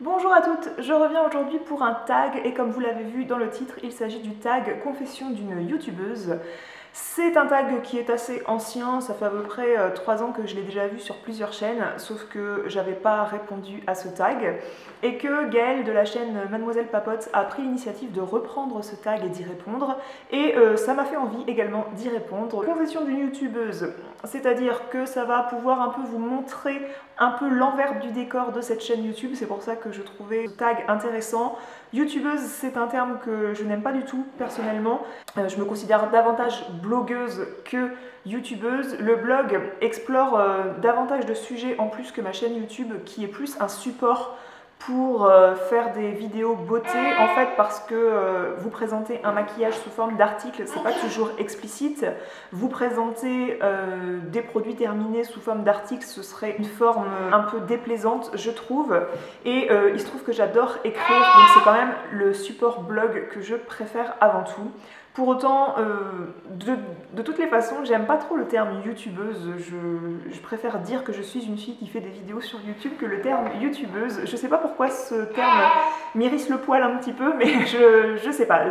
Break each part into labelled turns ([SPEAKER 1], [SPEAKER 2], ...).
[SPEAKER 1] Bonjour à toutes, je reviens aujourd'hui pour un tag et comme vous l'avez vu dans le titre, il s'agit du tag Confession d'une youtubeuse. C'est un tag qui est assez ancien, ça fait à peu près 3 ans que je l'ai déjà vu sur plusieurs chaînes, sauf que j'avais pas répondu à ce tag et que Gaëlle de la chaîne Mademoiselle Papote a pris l'initiative de reprendre ce tag et d'y répondre et ça m'a fait envie également d'y répondre. Confession d'une youtubeuse, c'est-à-dire que ça va pouvoir un peu vous montrer un peu l'envers du décor de cette chaîne YouTube, c'est pour ça que je trouvais ce tag intéressant. Youtubeuse, c'est un terme que je n'aime pas du tout personnellement. Je me considère davantage blogueuse que youtubeuse. Le blog explore davantage de sujets en plus que ma chaîne YouTube qui est plus un support pour faire des vidéos beauté, en fait parce que vous présentez un maquillage sous forme d'article, c'est pas toujours explicite. Vous présentez des produits terminés sous forme d'article, ce serait une forme un peu déplaisante je trouve, et il se trouve que j'adore écrire, donc c'est quand même le support blog que je préfère avant tout. Pour autant, de toutes les façons, j'aime pas trop le terme youtubeuse. Je préfère dire que je suis une fille qui fait des vidéos sur YouTube que le terme youtubeuse. Je sais pas pourquoi ce terme m'irrisse le poil un petit peu, mais je sais pas,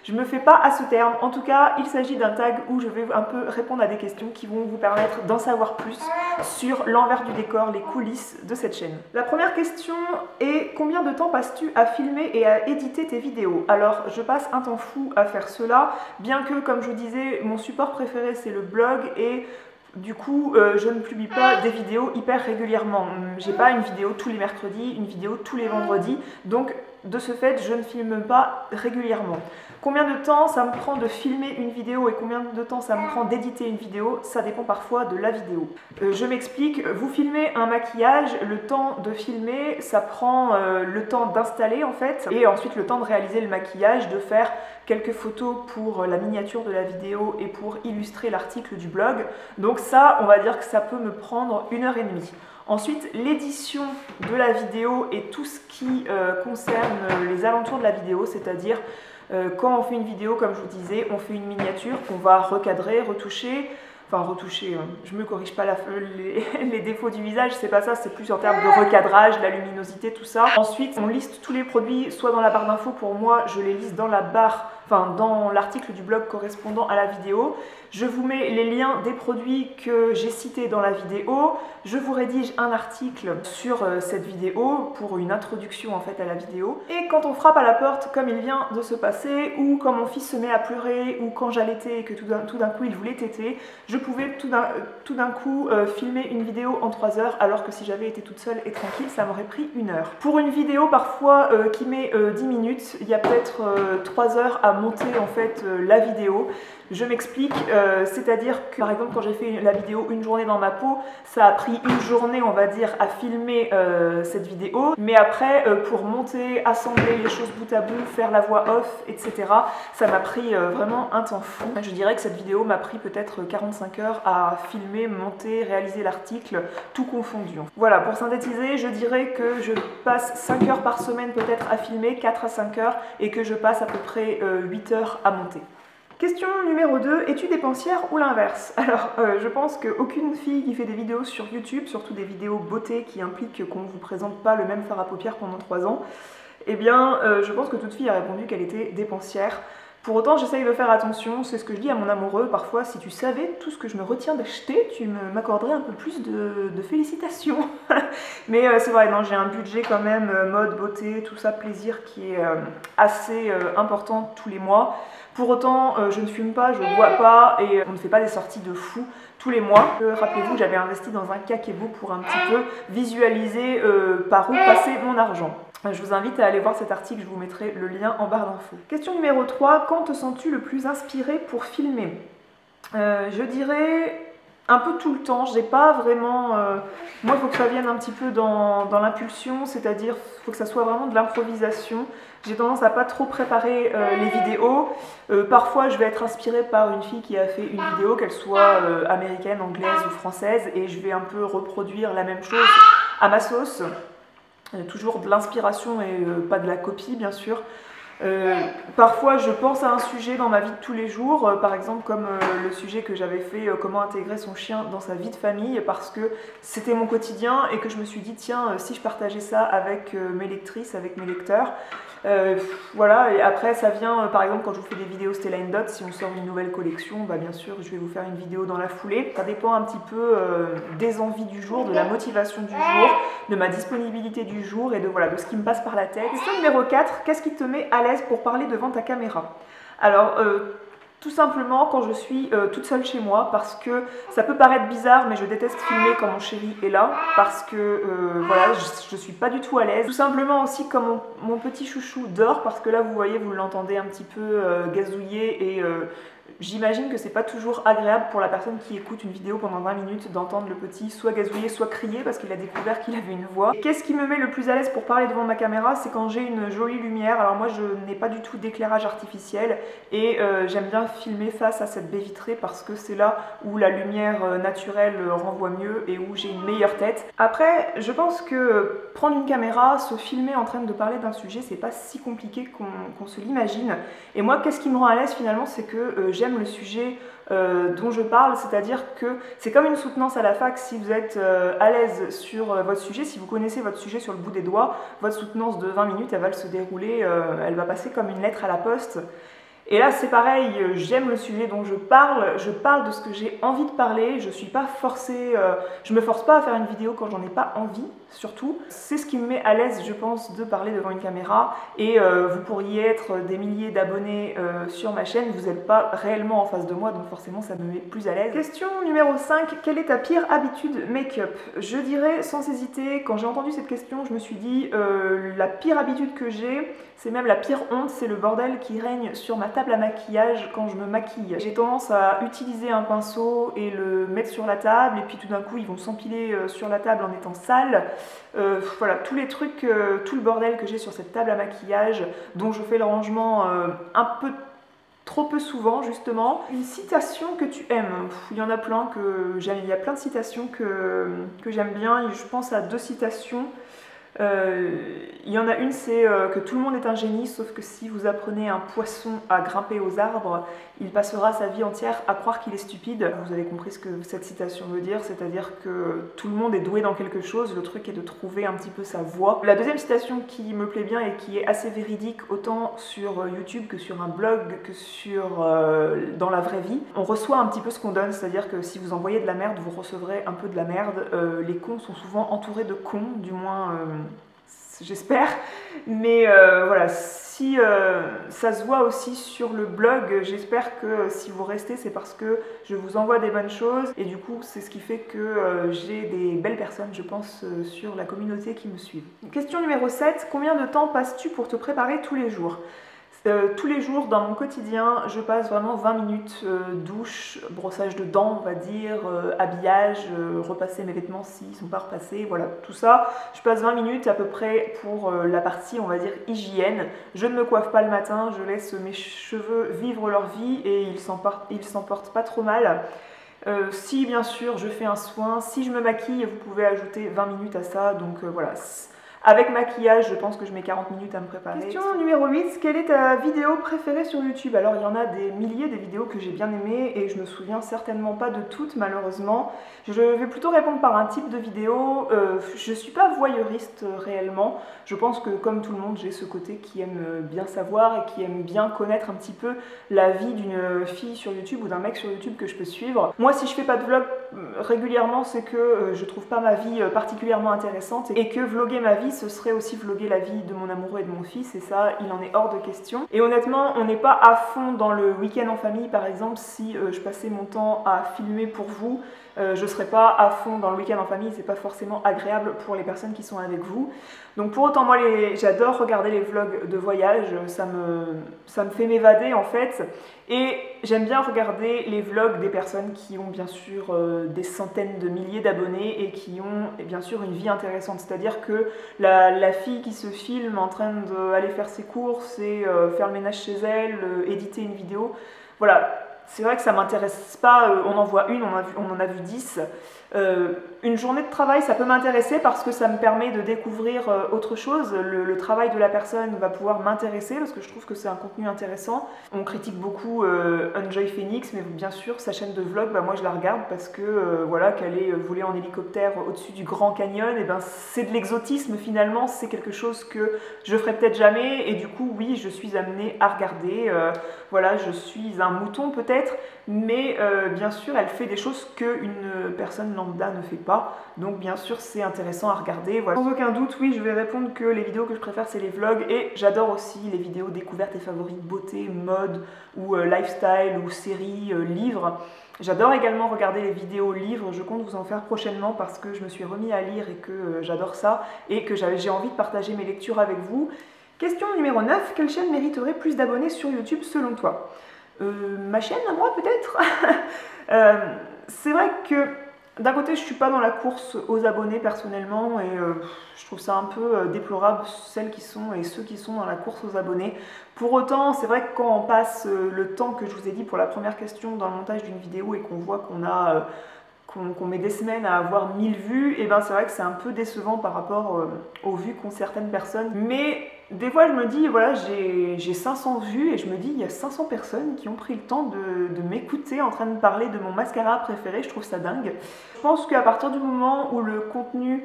[SPEAKER 1] je me fais pas à ce terme. En tout cas, il s'agit d'un tag où je vais un peu répondre à des questions qui vont vous permettre d'en savoir plus sur l'envers du décor, les coulisses de cette chaîne. La première question est: combien de temps passes-tu à filmer et à éditer tes vidéos? Alors, je passe un temps fou à faire cela. Bien que, comme je vous disais, mon support préféré c'est le blog et du coup je ne publie pas des vidéos hyper régulièrement. J'ai pas une vidéo tous les mercredis, une vidéo tous les vendredis, donc de ce fait je ne filme pas régulièrement. Combien de temps ça me prend de filmer une vidéo et combien de temps ça me prend d'éditer une vidéo, ça dépend parfois de la vidéo. Je m'explique, vous filmez un maquillage, le temps de filmer, ça prend le temps d'installer en fait, et ensuite le temps de réaliser le maquillage, de faire quelques photos pour la miniature de la vidéo et pour illustrer l'article du blog. Donc ça, on va dire que ça peut me prendre 1h30. Ensuite, l'édition de la vidéo et tout ce qui concerne les alentours de la vidéo, c'est-à-dire quand on fait une vidéo, comme je vous disais, on fait une miniature qu'on va recadrer, retoucher. Enfin, retoucher, je me corrige pas les défauts du visage, c'est pas ça, c'est plus en termes de recadrage, la luminosité, tout ça. Ensuite, on liste tous les produits, soit dans la barre d'infos, pour moi, je les liste dans la barre, enfin dans l'article du blog correspondant à la vidéo. Je vous mets les liens des produits que j'ai cités dans la vidéo. Je vous rédige un article sur cette vidéo pour une introduction en fait à la vidéo. Et quand on frappe à la porte, comme il vient de se passer, ou quand mon fils se met à pleurer, ou quand j'allaitais et que tout d'un coup il voulait téter, je pouvais tout d'un coup filmer une vidéo en 3 heures, alors que si j'avais été toute seule et tranquille, ça m'aurait pris 1 heure. Pour une vidéo parfois qui met 10 minutes, il y a peut-être 3 heures à monter en fait la vidéo. Je m'explique, c'est-à-dire que par exemple quand j'ai fait la vidéo une journée dans ma peau, ça a pris une journée on va dire à filmer cette vidéo, mais après pour monter, assembler les choses bout à bout, faire la voix off, etc. ça m'a pris vraiment un temps fou. Je dirais que cette vidéo m'a pris peut-être 45 heures à filmer, monter, réaliser l'article, tout confondu. Voilà, pour synthétiser, je dirais que je passe 5 heures par semaine peut-être à filmer, 4 à 5 heures, et que je passe à peu près 8 heures à monter. Question numéro 2, es-tu dépensière ou l'inverse? Alors, je pense qu'aucune fille qui fait des vidéos sur YouTube, surtout des vidéos beauté qui impliquent qu'on ne vous présente pas le même fard à paupières pendant 3 ans, eh bien, je pense que toute fille a répondu qu'elle était dépensière. Pour autant, j'essaye de faire attention, c'est ce que je dis à mon amoureux, parfois, si tu savais tout ce que je me retiens d'acheter, tu m'accorderais un peu plus de félicitations. Mais c'est vrai, non, j'ai un budget quand même, mode, beauté, tout ça, plaisir, qui est assez important tous les mois. Pour autant, je ne fume pas, je ne bois pas, et on ne fait pas des sorties de fou tous les mois. Rappelez-vous, j'avais investi dans un Kakebo pour un petit peu visualiser par où passait mon argent. Je vous invite à aller voir cet article, je vous mettrai le lien en barre d'infos. Question numéro 3, quand te sens-tu le plus inspiré pour filmer? Je dirais un peu tout le temps, j'ai pas vraiment... moi, il faut que ça vienne un petit peu dans l'impulsion, c'est-à-dire il faut que ça soit vraiment de l'improvisation. J'ai tendance à pas trop préparer les vidéos. Parfois, je vais être inspirée par une fille qui a fait une vidéo, qu'elle soit américaine, anglaise ou française, et je vais un peu reproduire la même chose à ma sauce. Toujours de l'inspiration et pas de la copie, bien sûr. Parfois je pense à un sujet dans ma vie de tous les jours, par exemple comme le sujet que j'avais fait, comment intégrer son chien dans sa vie de famille, parce que c'était mon quotidien et que je me suis dit tiens, si je partageais ça avec mes lectrices, avec mes lecteurs. Voilà, et après ça vient par exemple quand je vous fais des vidéos Stella Dot, si on sort une nouvelle collection, bah bien sûr je vais vous faire une vidéo dans la foulée. Ça dépend un petit peu des envies du jour, de la motivation du jour, de ma disponibilité du jour et de, voilà, de ce qui me passe par la tête. Question numéro 4, qu'est-ce qui te met à l'aise pour parler devant ta caméra? Alors, tout simplement quand je suis toute seule chez moi, parce que ça peut paraître bizarre mais je déteste filmer quand mon chéri est là, parce que voilà, je suis pas du tout à l'aise. Tout simplement aussi quand mon petit chouchou dort, parce que là vous voyez, vous l'entendez un petit peu gazouiller et j'imagine que c'est pas toujours agréable pour la personne qui écoute une vidéo pendant 20 minutes d'entendre le petit soit gazouiller soit crier parce qu'il a découvert qu'il avait une voix. Qu'est-ce qui me met le plus à l'aise pour parler devant ma caméra? C'est quand j'ai une jolie lumière. Alors moi je n'ai pas du tout d'éclairage artificiel et j'aime bien filmer face à cette baie vitrée parce que c'est là où la lumière naturelle renvoie mieux et où j'ai une meilleure tête. Après je pense que prendre une caméra, se filmer en train de parler d'un sujet, c'est pas si compliqué qu'on se l'imagine. Et moi qu'est-ce qui me rend à l'aise finalement, c'est que j'aime le sujet dont je parle, c'est-à-dire que c'est comme une soutenance à la fac. Si vous êtes à l'aise sur votre sujet, si vous connaissez votre sujet sur le bout des doigts, votre soutenance de 20 minutes, elle va se dérouler, elle va passer comme une lettre à la poste. Et là c'est pareil, j'aime le sujet dont je parle de ce que j'ai envie de parler, je suis pas forcée, je me force pas à faire une vidéo quand j'en ai pas envie, surtout. C'est ce qui me met à l'aise, je pense, de parler devant une caméra, et vous pourriez être des milliers d'abonnés sur ma chaîne, vous n'êtes pas réellement en face de moi, donc forcément ça me met plus à l'aise. Question numéro 5, quelle est ta pire habitude make-up? Je dirais sans hésiter, quand j'ai entendu cette question, je me suis dit, la pire habitude que j'ai, c'est même la pire honte, c'est le bordel qui règne sur ma table à maquillage quand je me maquille. J'ai tendance à utiliser un pinceau et le mettre sur la table, et puis tout d'un coup ils vont s'empiler sur la table en étant sales. Voilà, tous les trucs, tout le bordel que j'ai sur cette table à maquillage, dont je fais le rangement un peu trop peu souvent justement. Une citation que tu aimes? Il y en a plein que j'aime, il y a plein de citations que j'aime bien, et je pense à 2 citations. Il y en a une, c'est que tout le monde est un génie, sauf que si vous apprenez à un poisson à grimper aux arbres, il passera sa vie entière à croire qu'il est stupide. Vous avez compris ce que cette citation veut dire, c'est-à-dire que tout le monde est doué dans quelque chose, le truc est de trouver un petit peu sa voie. La deuxième citation qui me plaît bien et qui est assez véridique, autant sur YouTube que sur un blog, que dans la vraie vie, on reçoit un petit peu ce qu'on donne, c'est-à-dire que si vous envoyez de la merde, vous recevrez un peu de la merde. Les cons sont souvent entourés de cons, du moins j'espère, mais voilà, si ça se voit aussi sur le blog, j'espère que si vous restez, c'est parce que je vous envoie des bonnes choses, et du coup c'est ce qui fait que j'ai des belles personnes, je pense, sur la communauté qui me suivent. Question numéro 7, combien de temps passes-tu pour te préparer tous les jours? Tous les jours dans mon quotidien, je passe vraiment 20 minutes, douche, brossage de dents, on va dire, habillage, repasser mes vêtements s'ils ne sont pas repassés, voilà, tout ça. Je passe 20 minutes à peu près pour la partie, on va dire, hygiène. Je ne me coiffe pas le matin, je laisse mes cheveux vivre leur vie et ils s'en portent pas trop mal. Si bien sûr je fais un soin, si je me maquille, vous pouvez ajouter 20 minutes à ça, donc voilà. Avec maquillage, je pense que je mets 40 minutes à me préparer. Question numéro 8, quelle est ta vidéo préférée sur YouTube? Alors il y en a des milliers des vidéos que j'ai bien aimées et je me souviens certainement pas de toutes malheureusement. Je vais plutôt répondre par un type de vidéo. Je suis pas voyeuriste réellement. Je pense que comme tout le monde, j'ai ce côté qui aime bien savoir et qui aime bien connaître un petit peu la vie d'une fille sur YouTube ou d'un mec sur YouTube que je peux suivre. Moi si je fais pas de vlog régulièrement, c'est que je trouve pas ma vie particulièrement intéressante et que vlogger ma vie, ce serait aussi vlogger la vie de mon amoureux et de mon fils, et ça, il en est hors de question. Et honnêtement, on n'est pas à fond dans le week-end en famille, par exemple, si je passais mon temps à filmer pour vous, je serais pas à fond dans le week-end en famille, c'est pas forcément agréable pour les personnes qui sont avec vous. Donc pour autant, moi, j'adore regarder les vlogs de voyage, ça me fait m'évader en fait, et j'aime bien regarder les vlogs des personnes qui ont bien sûr des centaines de milliers d'abonnés et qui ont bien sûr une vie intéressante, c'est-à-dire que la fille qui se filme en train d'aller faire ses courses et faire le ménage chez elle, éditer une vidéo, voilà. c'est vrai que ça m'intéresse pas, on en voit une, on en a vu 10. Une journée de travail, ça peut m'intéresser parce que ça me permet de découvrir autre chose. Le travail de la personne va pouvoir m'intéresser parce que je trouve que c'est un contenu intéressant. On critique beaucoup Enjoy Phoenix, mais bien sûr, sa chaîne de vlog, bah, moi je la regarde parce que voilà, qu'elle est volée en hélicoptère au-dessus du Grand Canyon, et ben c'est de l'exotisme finalement, c'est quelque chose que je ferai peut-être jamais, et du coup, oui, je suis amenée à regarder. Voilà, je suis un mouton peut-être, mais bien sûr, elle fait des choses qu'une personne lambda ne fait pas, donc bien sûr c'est intéressant à regarder. Voilà. Sans aucun doute, oui, je vais répondre que les vidéos que je préfère c'est les vlogs, et j'adore aussi les vidéos découvertes et favoris beauté, mode ou lifestyle ou séries, livres. J'adore également regarder les vidéos livres, je compte vous en faire prochainement parce que je me suis remis à lire et que j'adore ça et que j'ai envie de partager mes lectures avec vous. Question numéro 9, quelle chaîne mériterait plus d'abonnés sur YouTube selon toi? Ma chaîne à moi peut-être. C'est vrai que d'un côté, je suis pas dans la course aux abonnés personnellement, et je trouve ça un peu déplorable, celles qui sont et ceux qui sont dans la course aux abonnés. Pour autant, c'est vrai que quand on passe le temps que je vous ai dit pour la première question dans le montage d'une vidéo et qu'on voit qu'on met des semaines à avoir 1000 vues, et ben c'est vrai que c'est un peu décevant par rapport aux vues qu'ont certaines personnes. Mais des fois je me dis, voilà, j'ai 500 vues et je me dis, il y a 500 personnes qui ont pris le temps de m'écouter en train de parler de mon mascara préféré, je trouve ça dingue. Je pense qu'à partir du moment où le contenu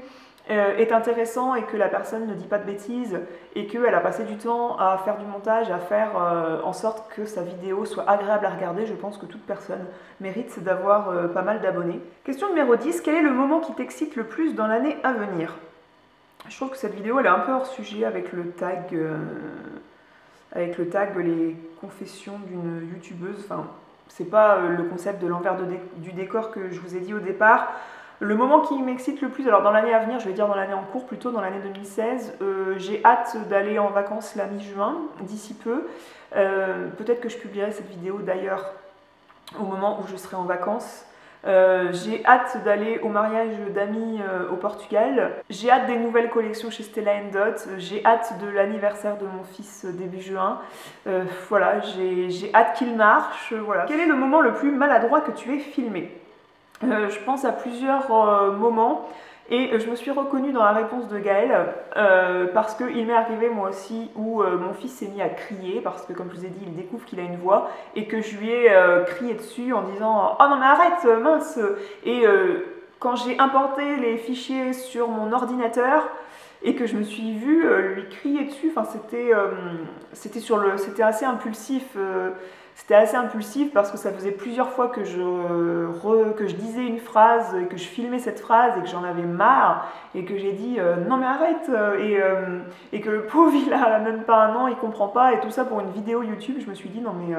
[SPEAKER 1] est intéressant et que la personne ne dit pas de bêtises et qu'elle a passé du temps à faire du montage, à faire en sorte que sa vidéo soit agréable à regarder, je pense que toute personne mérite d'avoir pas mal d'abonnés. Question numéro 10, quel est le moment qui t'excite le plus dans l'année à venir? Je trouve que cette vidéo elle est un peu hors sujet avec le tag les confessions d'une youtubeuse. Enfin, c'est pas le concept de l'envers du décor que je vous ai dit au départ. Le moment qui m'excite le plus, alors dans l'année à venir, je vais dire dans l'année en cours, plutôt dans l'année 2016, j'ai hâte d'aller en vacances la mi-juin, d'ici peu. Peut-être que je publierai cette vidéo d'ailleurs au moment où je serai en vacances. J'ai hâte d'aller au mariage d'amis au Portugal. J'ai hâte des nouvelles collections chez Stella & Dot. J'ai hâte de l'anniversaire de mon fils début juin. Voilà, j'ai hâte qu'il marche. Voilà. Quel est le moment le plus maladroit que tu aies filmé? Je pense à plusieurs moments et je me suis reconnue dans la réponse de Gaël parce qu'il m'est arrivé moi aussi où mon fils s'est mis à crier parce que, comme je vous ai dit, il découvre qu'il a une voix et que je lui ai crié dessus en disant « Oh non mais arrête, mince !» Et quand j'ai importé les fichiers sur mon ordinateur et que je me suis vue lui crier dessus, enfin c'était assez impulsif. C'était assez impulsif parce que ça faisait plusieurs fois que je disais une phrase et que je filmais cette phrase et que j'en avais marre et que j'ai dit non mais arrête, et que le pauvre il a même pas 1 an, il comprend pas, et tout ça pour une vidéo YouTube. Je me suis dit non mais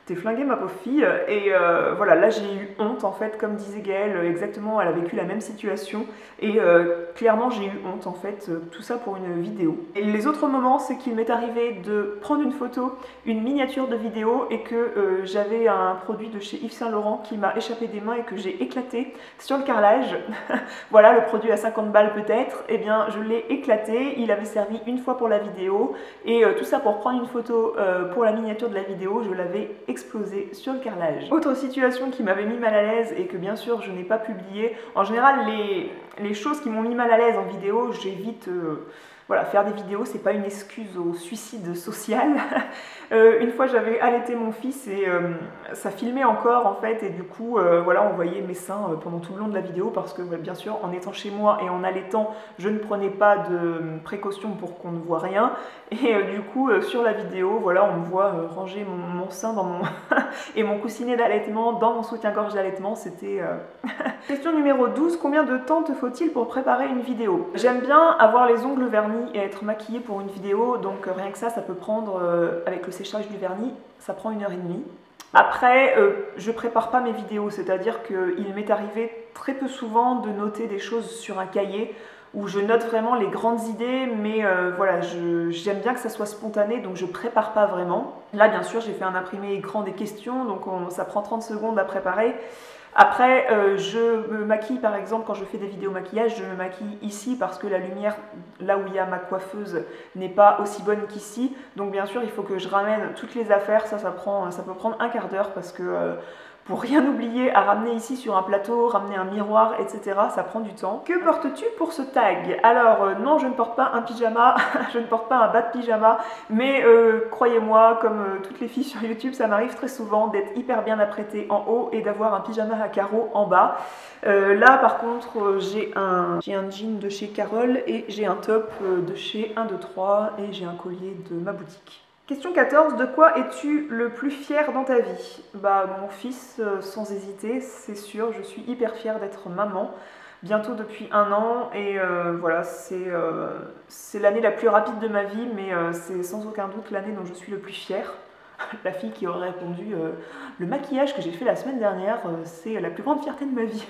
[SPEAKER 1] t'es flinguée ma pauvre fille, et voilà, là j'ai eu honte en fait, comme disait Gaëlle, exactement, elle a vécu la même situation et clairement j'ai eu honte en fait, tout ça pour une vidéo. Et les autres moments, c'est qu'il m'est arrivé de prendre une photo, une miniature de vidéo, et que j'avais un produit de chez Yves Saint Laurent qui m'a échappé des mains et que j'ai éclaté sur le carrelage. Voilà, le produit à 50 balles peut-être, et bien je l'ai éclaté, il avait servi une fois pour la vidéo, et tout ça pour prendre une photo pour la miniature de la vidéo, je l'avais explosé sur le carrelage. Autre situation qui m'avait mis mal à l'aise et que bien sûr je n'ai pas publié. En général, les choses qui m'ont mis mal à l'aise en vidéo, j'évite. Voilà, faire des vidéos, c'est pas une excuse au suicide social. Une fois, j'avais allaité mon fils et ça filmait encore en fait, et du coup, voilà, on voyait mes seins pendant tout le long de la vidéo parce que, bien sûr, en étant chez moi et en allaitant, je ne prenais pas de précautions pour qu'on ne voit rien. Et du coup, sur la vidéo, voilà, on me voit ranger mon sein dans mon et mon coussinet d'allaitement dans mon soutien-gorge d'allaitement. C'était. Question numéro 12. Combien de temps te faut-il pour préparer une vidéo? J'aime bien avoir les ongles vernis et être maquillée pour une vidéo, donc rien que ça peut prendre, avec le séchage du vernis, ça prend 1h30. Après, je prépare pas mes vidéos, c'est-à-dire qu'il m'est arrivé très peu souvent de noter des choses sur un cahier où je note vraiment les grandes idées, mais voilà, j'aime bien que ça soit spontané, donc je prépare pas vraiment. Là, bien sûr, j'ai fait un imprimé écran des questions, donc ça prend 30 secondes à préparer. Après, je me maquille par exemple quand je fais des vidéos maquillage, je me maquille ici parce que la lumière, là où il y a ma coiffeuse, n'est pas aussi bonne qu'ici. Donc bien sûr, il faut que je ramène toutes les affaires, ça peut prendre un quart d'heure parce que pour rien oublier à ramener ici sur un plateau, ramener un miroir, etc. ça prend du temps. Que portes-tu pour ce tag? Alors non, je ne porte pas un pyjama, je ne porte pas un bas de pyjama, mais croyez-moi, comme toutes les filles sur YouTube, ça m'arrive très souvent d'être hyper bien apprêtée en haut et d'avoir un pyjama à carreaux en bas. Là par contre, j'ai un jean de chez Carole et j'ai un top de chez 1, 2, 3 et j'ai un collier de ma boutique. Question 14, de quoi es-tu le plus fier dans ta vie? Bah mon fils, sans hésiter, c'est sûr, je suis hyper fière d'être maman, bientôt depuis 1 an, et voilà, c'est l'année la plus rapide de ma vie, mais c'est sans aucun doute l'année dont je suis le plus fière. La fille qui aurait répondu le maquillage que j'ai fait la semaine dernière, c'est la plus grande fierté de ma vie.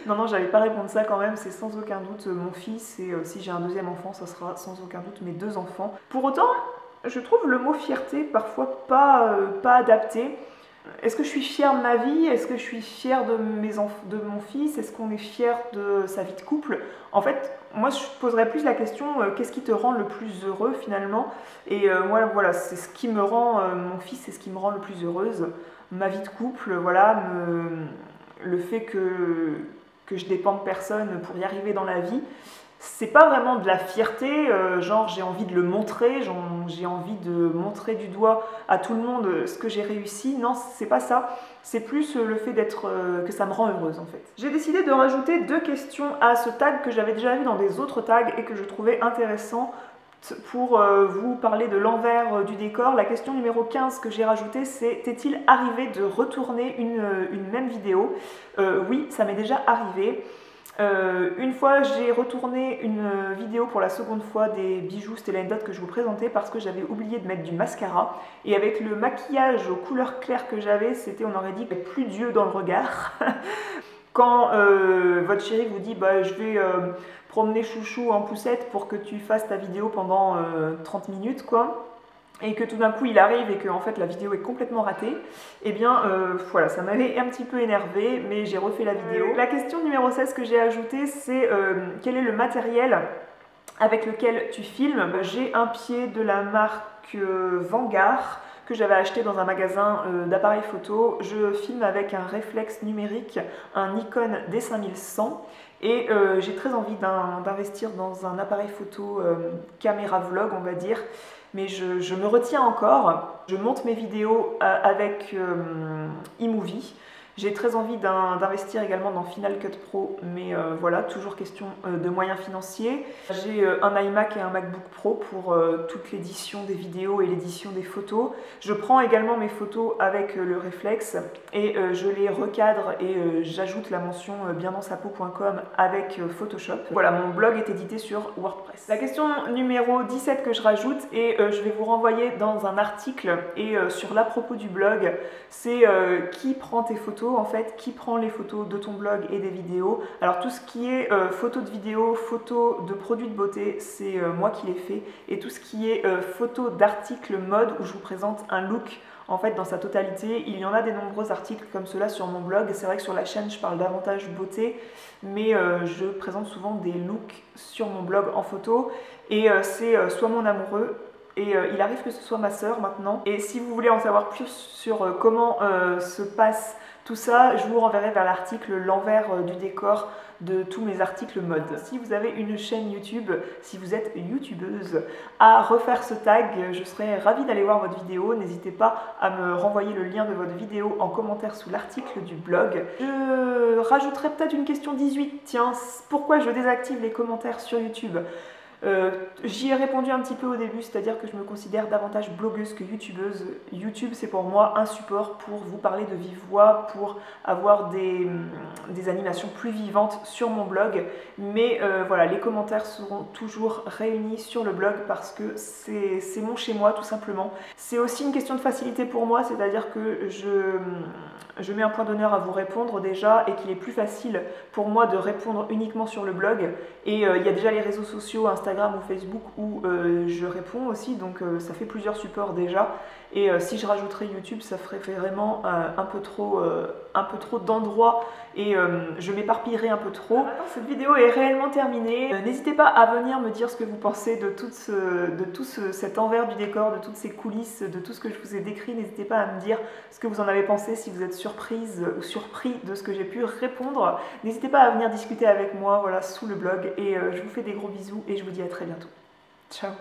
[SPEAKER 1] Non, non, j'avais pas répondu ça quand même, c'est sans aucun doute mon fils, et si j'ai un deuxième enfant, ça sera sans aucun doute mes 2 enfants. Pour autant, je trouve le mot fierté parfois pas adapté. Est-ce que je suis fière de ma vie? Est-ce que je suis fière de mon fils? Est-ce qu'on est fier de sa vie de couple? En fait, moi je poserais plus la question qu'est-ce qui te rend le plus heureux finalement? Et moi voilà, c'est ce qui me rend, mon fils, c'est ce qui me rend le plus heureuse. Ma vie de couple, voilà, le fait que je dépends de personne pour y arriver dans la vie. C'est pas vraiment de la fierté, genre j'ai envie de le montrer, j'ai envie de montrer du doigt à tout le monde ce que j'ai réussi. Non, c'est pas ça. C'est plus le fait que ça me rend heureuse en fait. J'ai décidé de rajouter 2 questions à ce tag que j'avais déjà vu dans des autres tags et que je trouvais intéressant pour vous parler de l'envers du décor. La question numéro 15 que j'ai rajoutée, c'est: t'est-il arrivé de retourner une même vidéo? Oui, ça m'est déjà arrivé. Une fois, j'ai retourné une vidéo pour la seconde fois des bijoux, c'était l'anecdote que je vous présentais parce que j'avais oublié de mettre du mascara. Et avec le maquillage aux couleurs claires que j'avais, on aurait dit plus d'yeux dans le regard. Quand votre chéri vous dit bah, je vais promener chouchou en poussette pour que tu fasses ta vidéo pendant 30 minutes, quoi. Et que tout d'un coup il arrive et que en fait la vidéo est complètement ratée, et bien voilà, ça m'avait un petit peu énervé, mais j'ai refait la vidéo. La question numéro 16 que j'ai ajoutée, c'est quel est le matériel avec lequel tu filmes? J'ai un pied de la marque Vanguard que j'avais acheté dans un magasin d'appareils photo. Je filme avec un réflexe numérique, un Nikon D5100. Et j'ai très envie d'investir dans un appareil photo caméra vlog, on va dire. Mais je me retiens encore. Je monte mes vidéos avec iMovie. J'ai très envie d'investir également dans Final Cut Pro, mais voilà, toujours question de moyens financiers. J'ai un iMac et un MacBook Pro pour toute l'édition des vidéos et l'édition des photos. Je prends également mes photos avec le réflexe et je les recadre et j'ajoute la mention biendansapeau.com avec Photoshop. Voilà, mon blog est édité sur WordPress. La question numéro 17 que je rajoute, et je vais vous renvoyer dans un article et sur l'à propos du blog, c'est qui prend tes photos en fait, qui prend les photos de ton blog et des vidéos. Alors tout ce qui est photos de vidéos, photos de produits de beauté, c'est moi qui les fais, et tout ce qui est photos d'articles mode où je vous présente un look en fait dans sa totalité. Il y en a des nombreux articles comme cela sur mon blog. C'est vrai que sur la chaîne je parle davantage beauté, mais je présente souvent des looks sur mon blog en photo, et c'est soit mon amoureux, et il arrive que ce soit ma sœur maintenant. Et si vous voulez en savoir plus sur comment se passe tout ça, je vous renverrai vers l'article l'envers du décor de tous mes articles mode. Si vous avez une chaîne YouTube, si vous êtes youtubeuse, à refaire ce tag, je serais ravie d'aller voir votre vidéo. N'hésitez pas à me renvoyer le lien de votre vidéo en commentaire sous l'article du blog. Je rajouterai peut-être une question 18, tiens, pourquoi je désactive les commentaires sur YouTube? J'y ai répondu un petit peu au début, c'est-à-dire que je me considère davantage blogueuse que youtubeuse. YouTube, c'est pour moi un support pour vous parler de vive voix, pour avoir des animations plus vivantes sur mon blog, mais voilà, les commentaires seront toujours réunis sur le blog parce que c'est mon chez moi tout simplement. C'est aussi une question de facilité pour moi, c'est-à-dire que je mets un point d'honneur à vous répondre déjà, et qu'il est plus facile pour moi de répondre uniquement sur le blog, et il y a déjà les réseaux sociaux, Instagram, Instagram ou Facebook où je réponds aussi, donc ça fait plusieurs supports déjà. Et si je rajouterais YouTube, ça ferait vraiment un peu trop d'endroits et je m'éparpillerais un peu trop. Maintenant, cette vidéo est réellement terminée. N'hésitez pas à venir me dire ce que vous pensez de cet envers du décor, de toutes ces coulisses, de tout ce que je vous ai décrit. N'hésitez pas à me dire ce que vous en avez pensé, si vous êtes surprise ou surpris de ce que j'ai pu répondre. N'hésitez pas à venir discuter avec moi, voilà, sous le blog. Et je vous fais des gros bisous et je vous dis à très bientôt. Ciao!